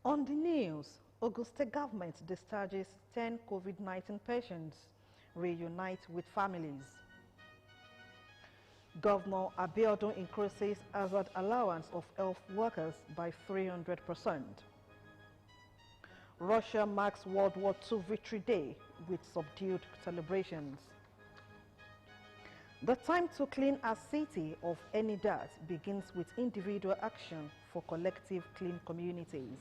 On the news, Ogun State government discharges 10 COVID-19 patients, reunite with families. Governor Abiodun increases hazard allowance of health workers by 300%. Russia marks World War II Victory Day with subdued celebrations. The time to clean a city of any dirt begins with individual action for collective clean communities.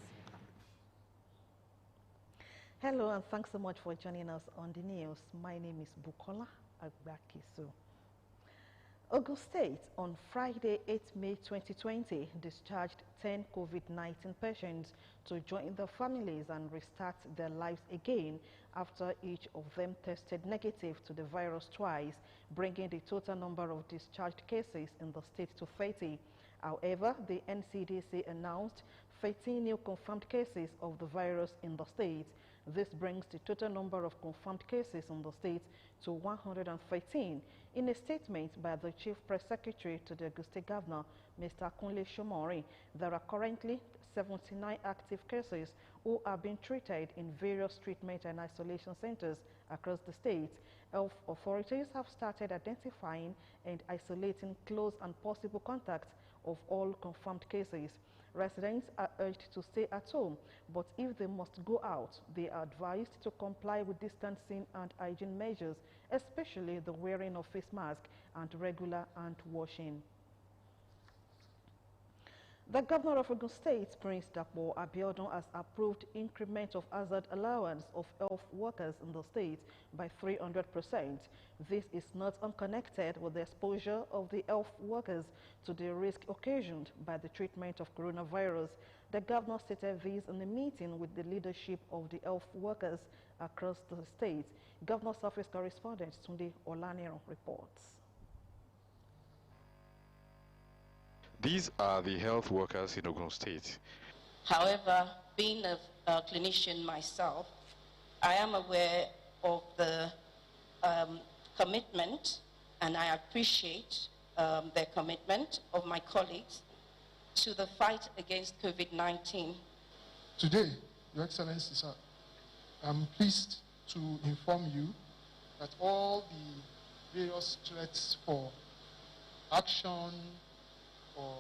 Hello and thanks so much for joining us on the news. My name is Bukola Agbakisu. Ogun State on Friday, 8 May 2020, discharged 10 COVID-19 patients to join their families and restart their lives again after each of them tested negative to the virus twice, bringing the total number of discharged cases in the state to 30. However, the NCDC announced 13 new confirmed cases of the virus in the state. This brings the total number of confirmed cases in the state to 113. In a statement by the Chief Press Secretary to the Ogun State Governor, Mr. Kunle Shomori, there are currently 79 active cases who are being treated in various treatment and isolation centers across the state. Health authorities have started identifying and isolating close and possible contacts of all confirmed cases. Residents are urged to stay at home, but if they must go out, they are advised to comply with distancing and hygiene measures, especially the wearing of face masks and regular hand washing. The Governor of Ogun State, Prince Dapo Abiodun, has approved increment of hazard allowance of health workers in the state by 300%. This is not unconnected with the exposure of the health workers to the risk occasioned by the treatment of coronavirus. The Governor stated this in a meeting with the leadership of the health workers across the state. Governor's Office correspondent Tunde Olaniro reports. These are the health workers in Ogun State. However, being a clinician myself, I am aware of the commitment, and I appreciate their commitment of my colleagues to the fight against COVID-19. Today, Your Excellency, sir, I'm pleased to inform you that all the various threats for action or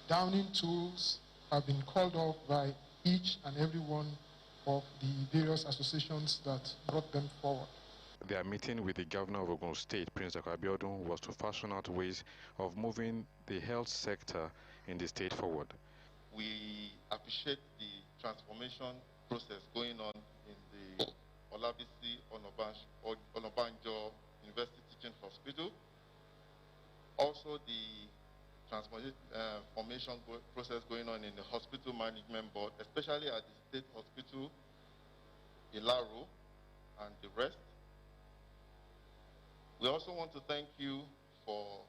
downing tools have been called off by each and every one of the various associations that brought them forward. Their meeting with the Governor of Ogun State, Prince Dapo Abiodun, was to fashion out ways of moving the health sector in the state forward. We appreciate the transformation process going on in the Olabisi Onabanjo University Teaching Hospital. Also the transformation process going on in the hospital management board, especially at the state hospital, Ilaro, and the rest. We also want to thank you for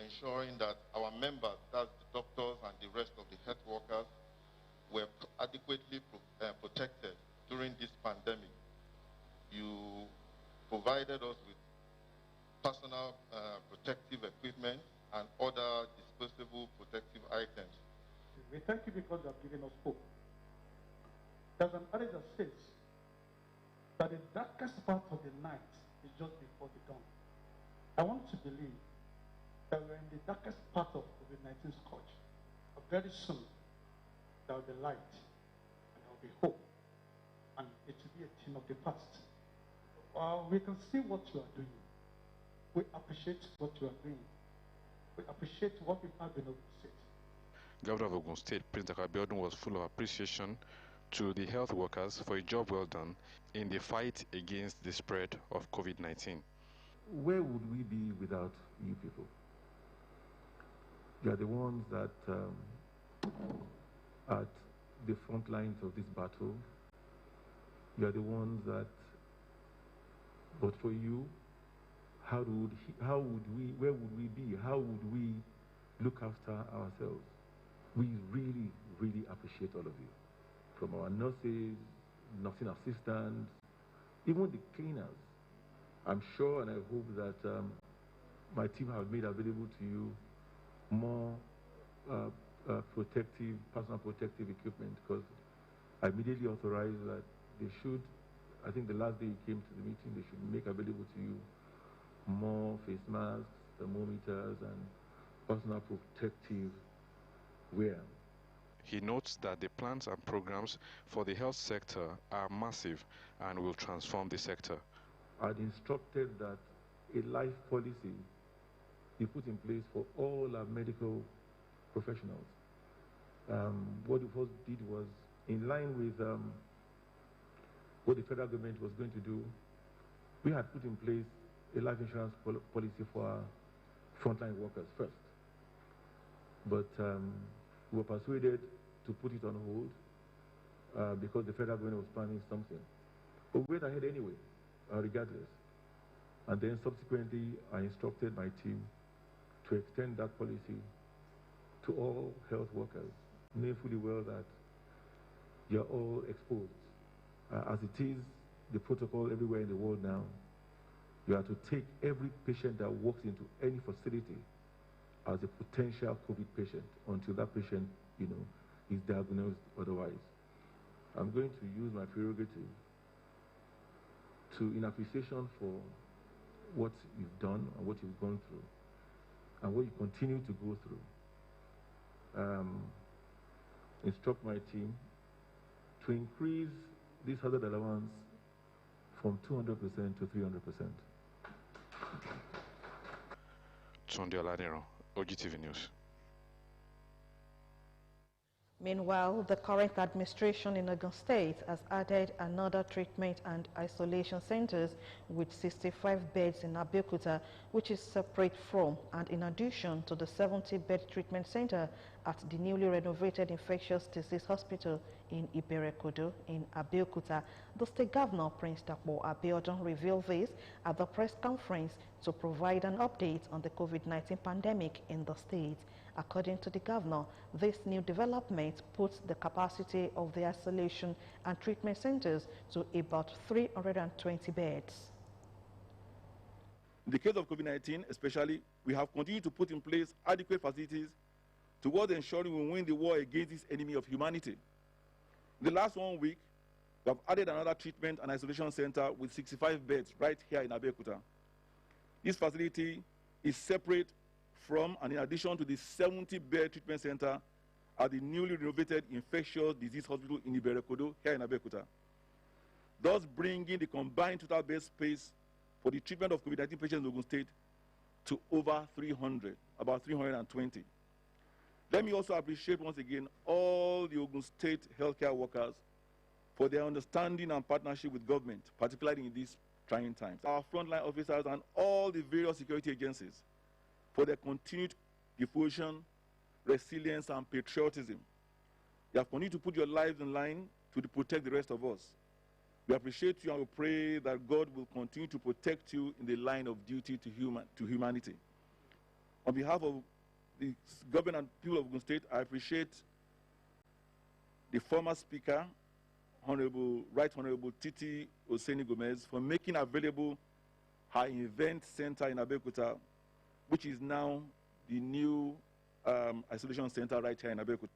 ensuring that our members, that's the doctors and the rest of the health workers, were adequately protected during this pandemic. You provided us with personal protective equipment and other disposable protective items. We thank you because you have given us hope. There's an adage that says that the darkest part of the night is just before the dawn. I want to believe that we're in the darkest part of COVID-19 scourge. But very soon, there will be light, and there will be hope, and it will be a thing of the past. We can see what you are doing. We appreciate what you are doing. We appreciate what we have been able to say. Governor of Ogun State, Prince Dapo Abiodun, was full of appreciation to the health workers for a job well done in the fight against the spread of COVID-19. Where would we be without you people? You are the ones that at the front lines of this battle. You are the ones that, but for you, where would we be? How would we look after ourselves? We really, really appreciate all of you. From our nurses, nursing assistants, even the cleaners. I'm sure and I hope that my team have made available to you more personal protective equipment, because I immediately authorized that they should, I think the last day you came to the meeting, they should make available to you more face masks, thermometers, and personal protective wear. He notes that the plans and programs for the health sector are massive and will transform the sector. I'd instructed that a life policy be put in place for all our medical professionals. What we first did was, in line with what the federal government was going to do, we had put in place a life insurance policy for our frontline workers first. But we were persuaded to put it on hold because the federal government was planning something. But we went ahead anyway, regardless. And then subsequently, I instructed my team to extend that policy to all health workers, knowing fully well that you're all exposed. As it is the protocol everywhere in the world now, you have to take every patient that walks into any facility as a potential COVID patient until that patient, is diagnosed otherwise. I'm going to use my prerogative in appreciation for what you've done and what you've gone through and what you continue to go through. Instruct my team to increase this hazard allowance from 200% to 300%. Tunde Oladero, OGTV News. Meanwhile, the current administration in Ogun State has added another treatment and isolation centers with 65 beds in Abeokuta, which is separate from and in addition to the 70-bed treatment center at the newly renovated infectious disease hospital in Iberekodo in Abeokuta. The state governor, Prince Dapo Abiodun, revealed this at the press conference to provide an update on the COVID-19 pandemic in the state. According to the governor, this new development puts the capacity of the isolation and treatment centers to about 320 beds. In the case of COVID-19 especially, we have continued to put in place adequate facilities towards ensuring we win the war against this enemy of humanity. In the last 1 week, we have added another treatment and isolation center with 65 beds right here in Abeokuta. This facility is separate from and in addition to the 70-bed treatment center at the newly renovated infectious disease hospital in Iberekodo here in Abeokuta, thus bringing the combined total bed space for the treatment of COVID-19 patients in Ogun State to over 300, about 320. Let me also appreciate once again all the Ogun State healthcare workers for their understanding and partnership with government, particularly in these trying times. Our frontline officers and all the various security agencies for their continued devotion, resilience, and patriotism. You have continued to put your lives in line to protect the rest of us. We appreciate you and we pray that God will continue to protect you in the line of duty to humanity. On behalf of the government and people of Ogun State, I appreciate the former Speaker, Right Honorable Titi Oseni Gomez, for making available her event center in Abeokuta, which is now the new isolation center right here in Abeokuta.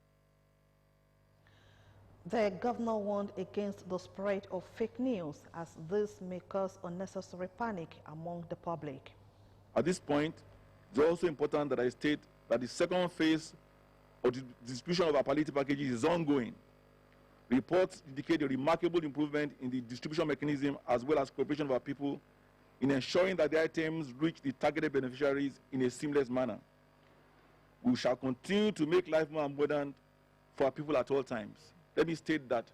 The governor warned against the spread of fake news as this may cause unnecessary panic among the public. At this point, it's also important that I state that the second phase of the distribution of our palliative packages is ongoing. Reports indicate a remarkable improvement in the distribution mechanism as well as cooperation of our people in ensuring that the items reach the targeted beneficiaries in a seamless manner. We shall continue to make life more abundant for our people at all times. Let me state that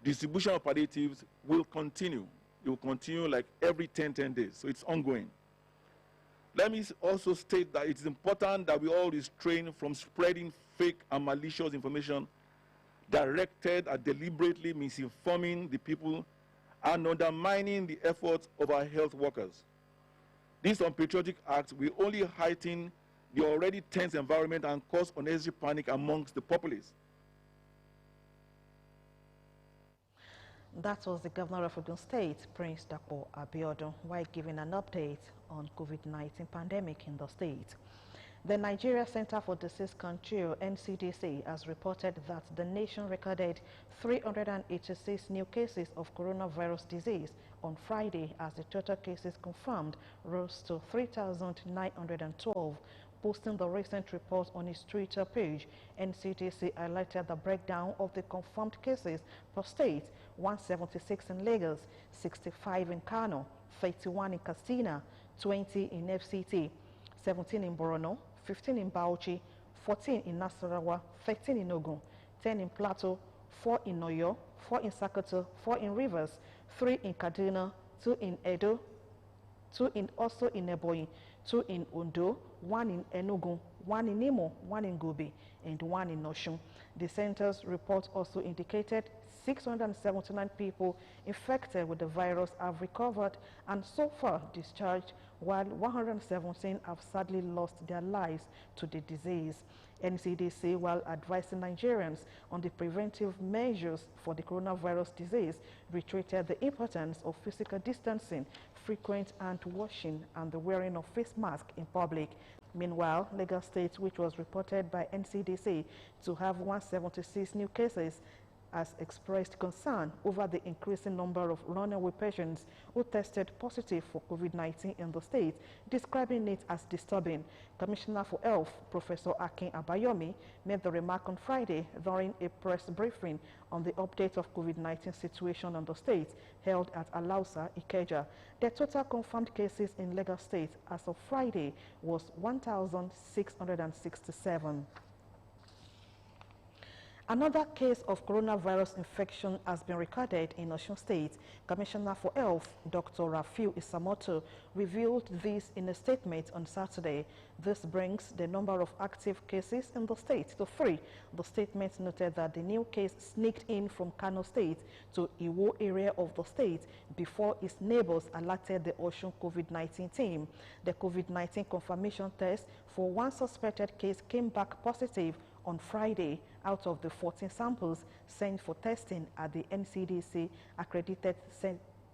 distribution of palliatives will continue. It will continue like every 10 days, so it's ongoing. Let me also state that it is important that we all restrain from spreading fake and malicious information directed at deliberately misinforming the people and undermining the efforts of our health workers. These unpatriotic acts will only heighten the already tense environment and cause unnecessary panic amongst the populace. That was the governor of Ogun State, Prince Dapo Abiodun, while giving an update on COVID-19 pandemic in the state. The Nigeria Center for Disease Control, NCDC, has reported that the nation recorded 386 new cases of coronavirus disease on Friday, as the total cases confirmed rose to 3,912. Posting the recent report on its Twitter page, NCDC highlighted the breakdown of the confirmed cases per state: 176 in Lagos, 65 in Kano, 31 in Katsina, 20 in FCT, 17 in Borno, 15 in Bauchi, 14 in Nasarawa, 13 in Ogun, 10 in Plateau, 4 in Oyo, 4 in Sokoto, 4 in Rivers, 3 in Kaduna, 2 in Edo, 2 in also in Ebonyi, 2 in Ondo, 1 in Enugu, 1 in Imo, 1 in Gobe, and 1 in Osun. The center's report also indicated 679 people infected with the virus have recovered and so far discharged, while 117 have sadly lost their lives to the disease. NCDC, while advising Nigerians on the preventive measures for the coronavirus disease, reiterated the importance of physical distancing, frequent hand washing, and the wearing of face masks in public. Meanwhile, Lagos State, which was reported by NCDC to have 176 new cases, has expressed concern over the increasing number of runaway patients who tested positive for COVID-19 in the state, describing it as disturbing. Commissioner for Health, Professor Akin Abayomi, made the remark on Friday during a press briefing on the update of COVID-19 situation in the state held at Alausa, Ikeja. The total confirmed cases in Lagos State as of Friday was 1,667. Another case of coronavirus infection has been recorded in Osun State. Commissioner for Health, Dr. Rafiu Isamoto, revealed this in a statement on Saturday. This brings the number of active cases in the state to 3. The statement noted that the new case sneaked in from Kano State to Iwo area of the state before its neighbors alerted the Osun COVID-19 team. The COVID-19 confirmation test for one suspected case came back positive on Friday out of the 14 samples sent for testing at the NCDC accredited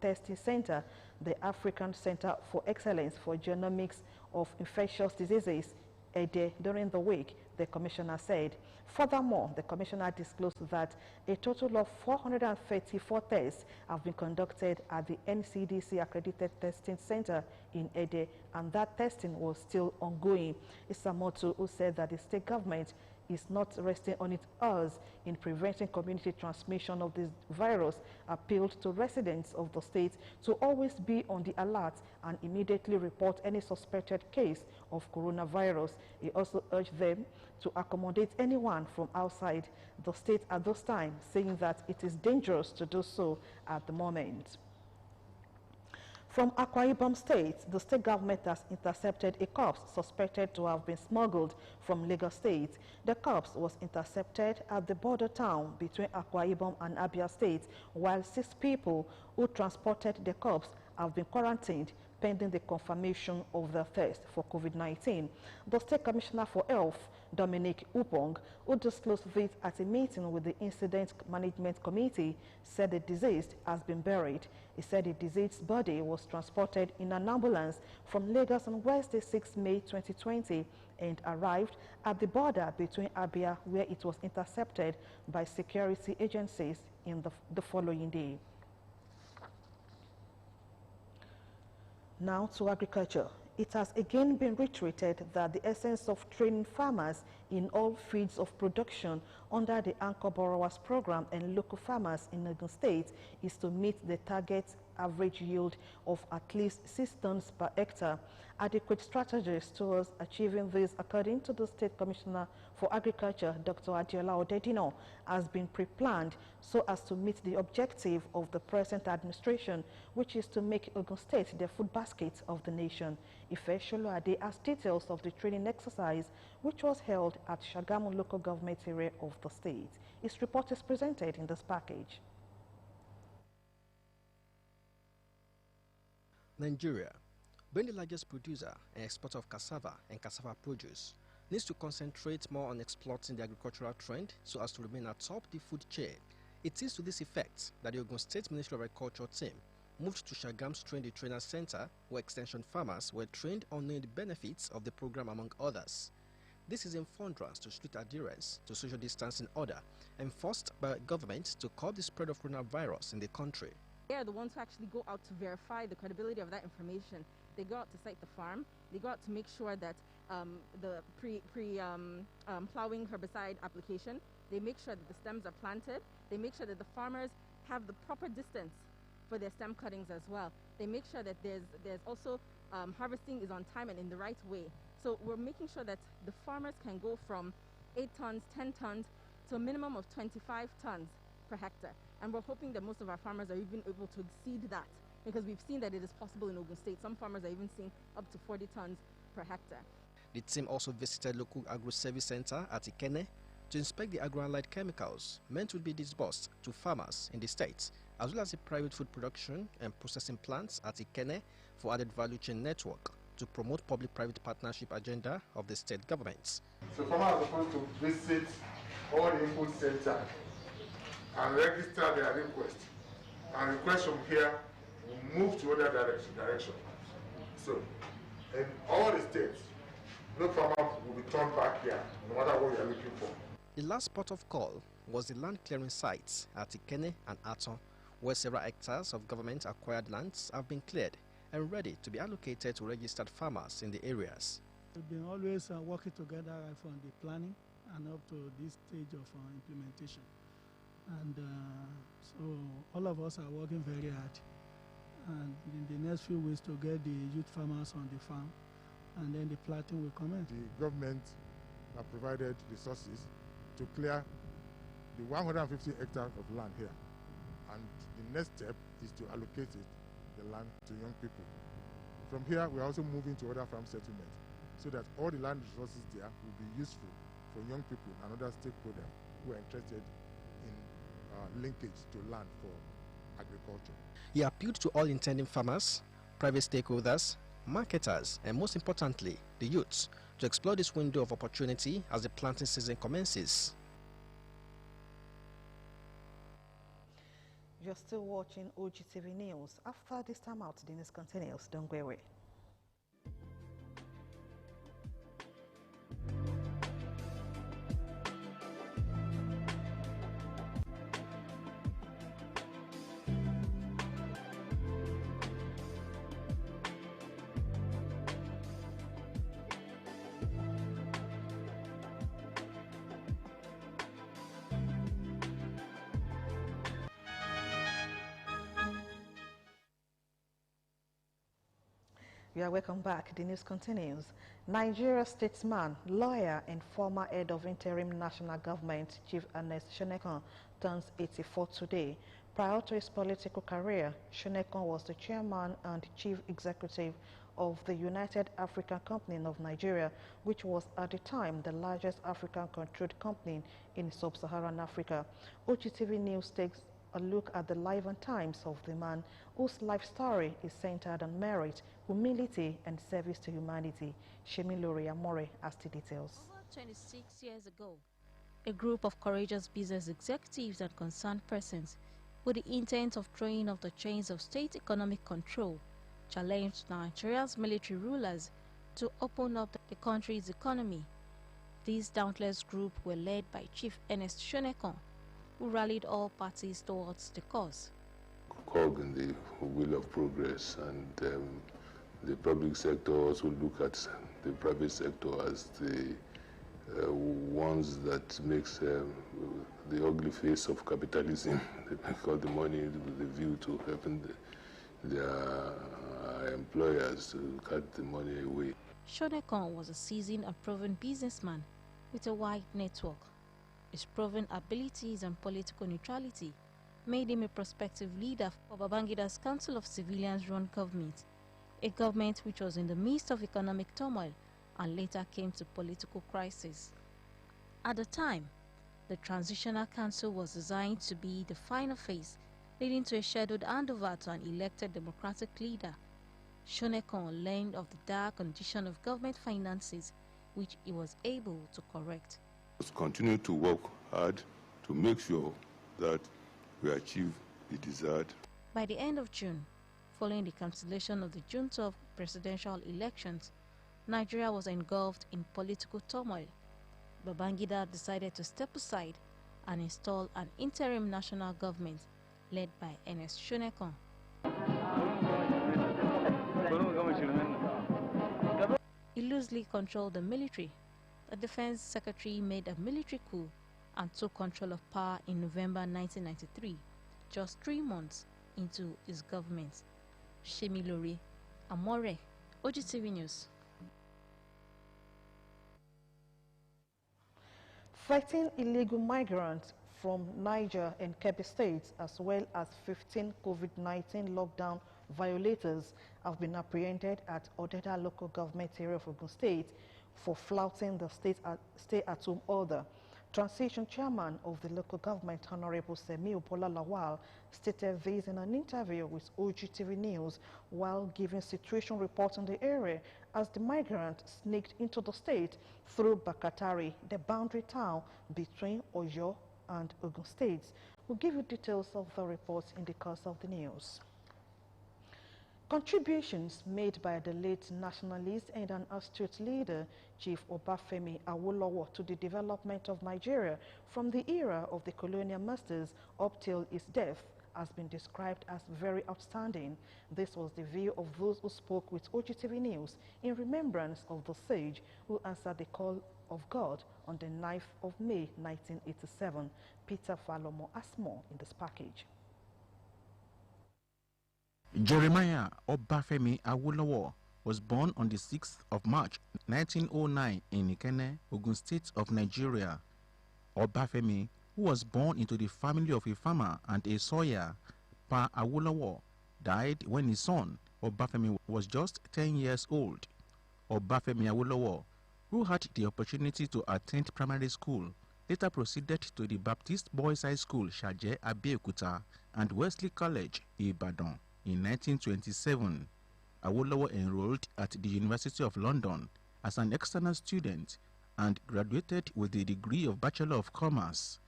testing center, the African Center for Excellence for Genomics of Infectious Diseases, EDE, during the week, the commissioner said. Furthermore, the commissioner disclosed that a total of 434 tests have been conducted at the NCDC accredited testing center in EDE, and that testing was still ongoing. Isamoto, who said that the state government is not resting on its oars in preventing community transmission of this virus, appealed to residents of the state to always be on the alert and immediately report any suspected case of coronavirus. He also urged them to accommodate anyone from outside the state at this time, saying that it is dangerous to do so at the moment. From Akwa Ibom State, the state government has intercepted a corpse suspected to have been smuggled from Lagos State. The corpse was intercepted at the border town between Akwa Ibom and Abia State, while 6 people who transported the corpse have been quarantined pending the confirmation of their test for COVID-19. The State Commissioner for Health, Dominic Upong, who disclosed this at a meeting with the Incident Management Committee, said the deceased has been buried. He said the deceased's body was transported in an ambulance from Lagos on Wednesday, 6 May 2020, and arrived at the border between Abia, where it was intercepted by security agencies in the following day. Now to agriculture. It has again been reiterated that the essence of training farmers in all fields of production under the Anchor Borrowers Program and local farmers in Ogun State is to meet the target average yield of at least 6 tons per hectare. Adequate strategies towards achieving this, according to the State Commissioner for Agriculture, Dr. Adiola Odedino, has been pre-planned so as to meet the objective of the present administration, which is to make Ogun State the food basket of the nation. Ife Sholuade has details of the training exercise, which was held at Shagamu local government area of the state. Its report is presented in this package. Nigeria, being the largest producer and exporter of cassava and cassava produce, needs to concentrate more on exploiting the agricultural trend so as to remain atop the food chain. It is to this effect that the Ogun State Ministry of Agriculture team moved to Shagam's Train-the-Trainer Center, where extension farmers were trained on knowing the benefits of the program, among others. This is in furtherance to strict adherence to social distancing order enforced by government to curb the spread of coronavirus in the country. They are the ones who actually go out to verify the credibility of that information. They go out to site the farm. They go out to make sure that the plowing herbicide application, they make sure that the stems are planted. They make sure that the farmers have the proper distance for their stem cuttings as well. They make sure that there's also harvesting is on time and in the right way. So we're making sure that the farmers can go from 8 tons, 10 tons to a minimum of 25 tons per hectare. And we're hoping that most of our farmers are even able to exceed that, because we've seen that it is possible in Ogun State. Some farmers are even seeing up to 40 tons per hectare. The team also visited local agro-service center at Ikenne to inspect the agro-allied chemicals meant to be disbursed to farmers in the state, as well as the private food production and processing plants at Ikenne for added value chain network to promote public-private partnership agenda of the state governments. So farmers are supposed to visit all the input centers and register their request. And request from here will move to other direction. So in all the states, no farmer will be turned back here, no matter what we are looking for. The last port of call was the land clearing sites at Ikenne and Aton, where several hectares of government-acquired lands have been cleared and ready to be allocated to registered farmers in the areas. We've been always working together from the planning and up to this stage of implementation. And so all of us are working very hard. And in the next few weeks to get the youth farmers on the farm, and then the planting will commence. The government have provided resources to clear the 150 hectares of land here. And the next step is to allocate the land to young people. From here, we're also moving to other farm settlements so that all the land resources there will be useful for young people and other stakeholders who are interested in linkage to land for agriculture. He appealed to all intending farmers, private stakeholders, marketers, and most importantly, the youths, to explore this window of opportunity as the planting season commences. You're still watching OGTV News. After this time out, the news continues. Don't go away. You are welcome back. The news continues. Nigeria statesman, lawyer, and former head of interim national government, Chief Ernest Shonekan, turns 84 today. Prior to his political career, Shonekan was the chairman and chief executive of the United African Company of Nigeria, which was at the time the largest African-controlled company in sub-Saharan Africa. OGTV News takes a look at the life and times of the man whose life story is centered on merit, humility, and service to humanity. Shemilori Amore has the details. Over 26 years ago, a group of courageous business executives and concerned persons, with the intent of throwing off the chains of state economic control, challenged Nigeria's military rulers to open up the country's economy. This dauntless group were led by Chief Ernest Shonekan, who rallied all parties towards the cause. Cog in the wheel of progress, and the public sector also look at the private sector as the ones that makes the ugly face of capitalism. They make all the money with the view to helping their employers to cut the money away. Shonekan was a seasoned and proven businessman with a wide network. His proven abilities and political neutrality made him a prospective leader for Babangida's Council of Civilians-run government, a government which was in the midst of economic turmoil and later came to political crisis. At the time, the Transitional Council was designed to be the final phase, leading to a scheduled handover to an elected democratic leader. Shonekan learned of the dire condition of government finances, which he was able to correct. Let's continue to work hard to make sure that we achieve the desired. By the end of June, Following the cancellation of the June 12 presidential elections, Nigeria was engulfed in political turmoil. Babangida decided to step aside and install an interim national government led by Ernest Shonekan. He loosely controlled the military. The defense secretary made a military coup and took control of power in November 1993, just 3 months into his government. Shemilori Amore, OGTV News. Fighting illegal migrants from Niger and Kebbi states, as well as 15 COVID-19 lockdown violators, have been apprehended at Odeda local government area of Ogun State for flouting the stay-at-home order. Transition chairman of the local government, Honorable Semiu Bola Lawal, stated this in an interview with OGTV News while giving situation reports in the area as the migrant sneaked into the state through Bakatari, the boundary town between Oyo and Ogun States. We'll give you details of the reports in the course of the news. Contributions made by the late nationalist and an astute leader, Chief Obafemi Awolowo, to the development of Nigeria from the era of the colonial masters up till his death has been described as very outstanding. This was the view of those who spoke with OGTV News in remembrance of the sage who answered the call of God on the 9th of May 1987. Peter Falomo has more in this package. Jeremiah Obafemi Awolowo was born on the 6th of March 1909 in Ikenne, Ogun State of Nigeria. Obafemi, who was born into the family of a farmer and a sawyer, Pa Awolowo, died when his son, Obafemi, was just 10 years old. Obafemi Awolowo, who had the opportunity to attend primary school, later proceeded to the Baptist Boys High School, Shaje Abeokuta, and Wesley College, Ibadan. In 1927, Awolowo enrolled at the University of London as an external student and graduated with the degree of Bachelor of Commerce.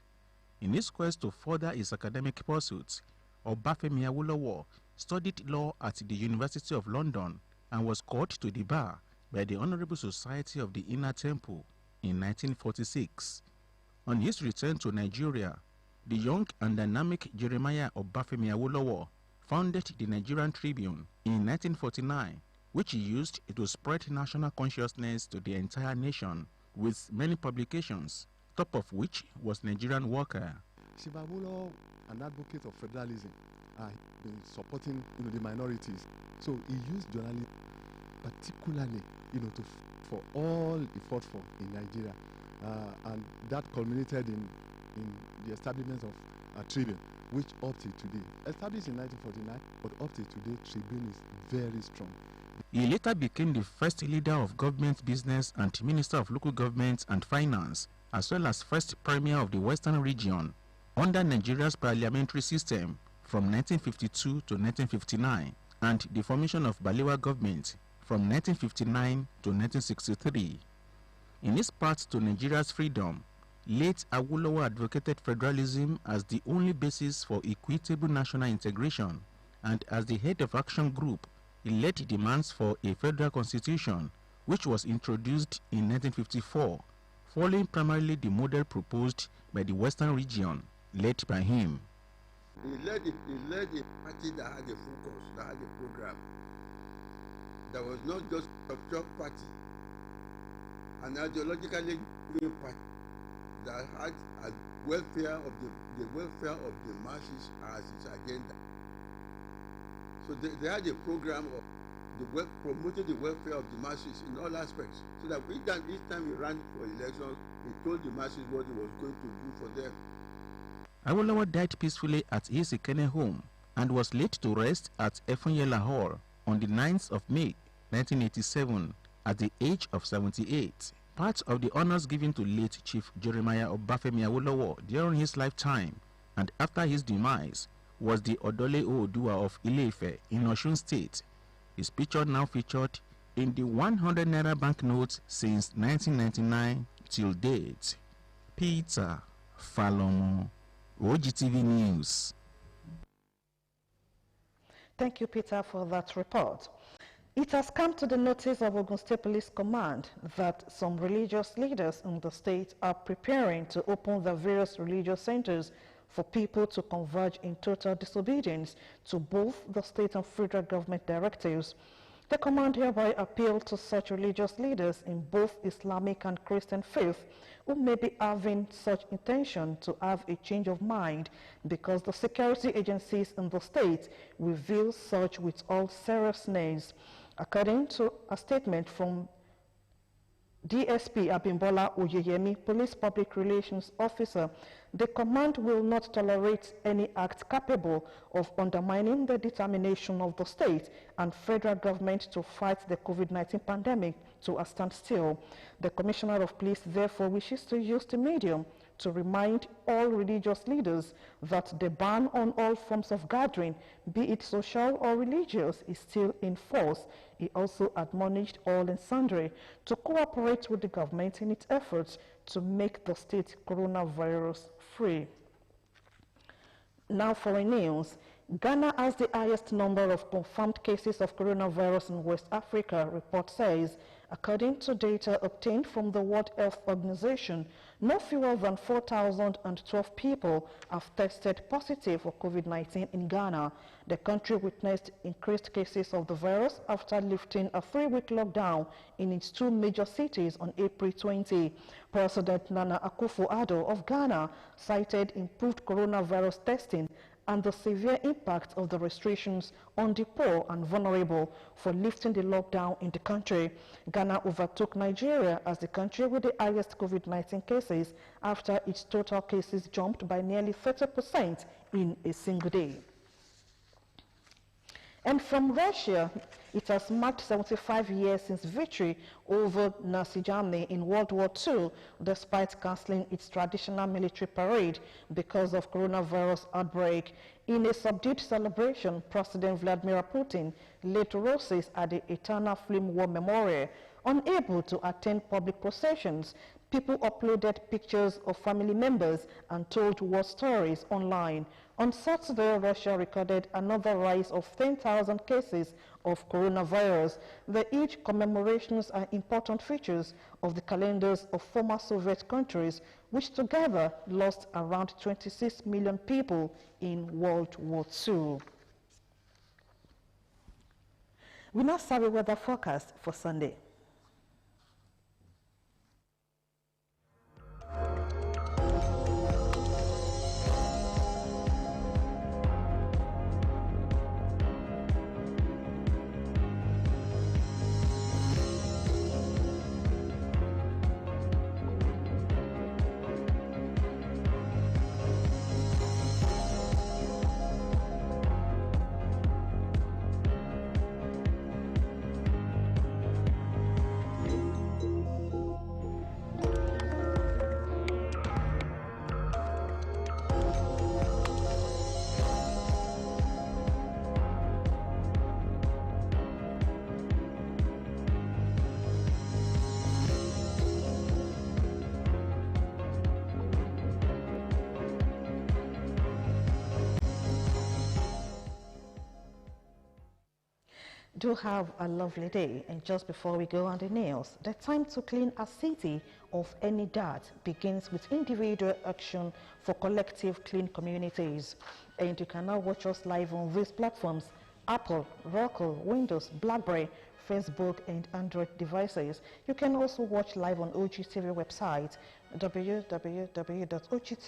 In his quest to further his academic pursuits, Obafemi Awolowo studied law at the University of London and was called to the bar by the Honorable Society of the Inner Temple in 1946. On his return to Nigeria, the young and dynamic Jeremiah Obafemi Awolowo founded the Nigerian Tribune in 1949, which he used to spread national consciousness to the entire nation with many publications, top of which was Nigerian Worker. Chief Awolowo, an advocate of federalism, been supporting the minorities. So he used journalism particularly for all he fought for in Nigeria, and that culminated in the establishment of a Tribune, which up to today, established in 1949, but up to today, Tribune is very strong. He later became the first leader of government business and Minister of Local Government and Finance, as well as first Premier of the Western Region, under Nigeria's parliamentary system from 1952 to 1959, and the formation of Balewa government from 1959 to 1963. In his path to Nigeria's freedom, late Awolowo advocated federalism as the only basis for equitable national integration, and as the head of Action Group, he led demands for a federal constitution, which was introduced in 1954, following primarily the model proposed by the Western region, led by him. He led a party that had a focus, that had a program. That was not just a structured party, an ideologically driven party that had a welfare of the welfare of the masses as its agenda. So they had a program of promoting the welfare of the masses in all aspects. So that each time he ran for elections, he told the masses what he was going to do for them. Awolowo died peacefully at his Ikenne home and was laid to rest at Efunyela Hall on the 9th of May 1987 at the age of 78. Part of the honors given to late Chief Jeremiah Obafemi Awolowo during his lifetime and after his demise was the Odole Oodua of Ile-Ife in Osun State. His picture now featured in the 100 Naira banknotes since 1999 till date. Peter Falomo, OGTV News. Thank you, Peter, for that report. It has come to the notice of Ogun State Police Command that some religious leaders in the state are preparing to open the various religious centers for people to converge in total disobedience to both the state and federal government directives. The command hereby appealed to such religious leaders in both Islamic and Christian faith who may be having such intention to have a change of mind, because the security agencies in the state reveal such with all seriousness. According to a statement from DSP Abimbola Oyeyemi, Police Public Relations Officer, the command will not tolerate any act capable of undermining the determination of the state and federal government to fight the COVID-19 pandemic to a standstill. The Commissioner of Police therefore wishes to use the medium to remind all religious leaders that the ban on all forms of gathering, be it social or religious, is still in force. He also admonished all and sundry to cooperate with the government in its efforts to make the state coronavirus free. Now for news. Ghana has the highest number of confirmed cases of coronavirus in West Africa, report says. According to data obtained from the World Health Organization, no fewer than 4,012 people have tested positive for COVID-19 in Ghana. The country witnessed increased cases of the virus after lifting a 3-week lockdown in its 2 major cities on April 20. President Nana Akufo-Addo of Ghana cited improved coronavirus testing and the severe impact of the restrictions on the poor and vulnerable for lifting the lockdown in the country. Ghana overtook Nigeria as the country with the highest COVID-19 cases after its total cases jumped by nearly 30% in a single day. And from Russia, it has marked 75 years since victory over Nazi Germany in World War II, despite cancelling its traditional military parade because of coronavirus outbreak. In a subdued celebration, President Vladimir Putin laid roses at the Eternal Flame War Memorial. Unable to attend public processions, people uploaded pictures of family members and told war stories online. On Saturday, Russia recorded another rise of 10,000 cases of coronavirus. The huge commemorations are important features of the calendars of former Soviet countries, which together lost around 26 million people in World War II. We now have a weather forecast for Sunday. Do have a lovely day. And just before we go on the news, the time to clean a city of any dirt begins with individual action for collective clean communities. And you can now watch us live on these platforms: Apple, Roku, Windows, BlackBerry, Facebook and Android devices. You can also watch live on OGTV website, www.ogtv.com.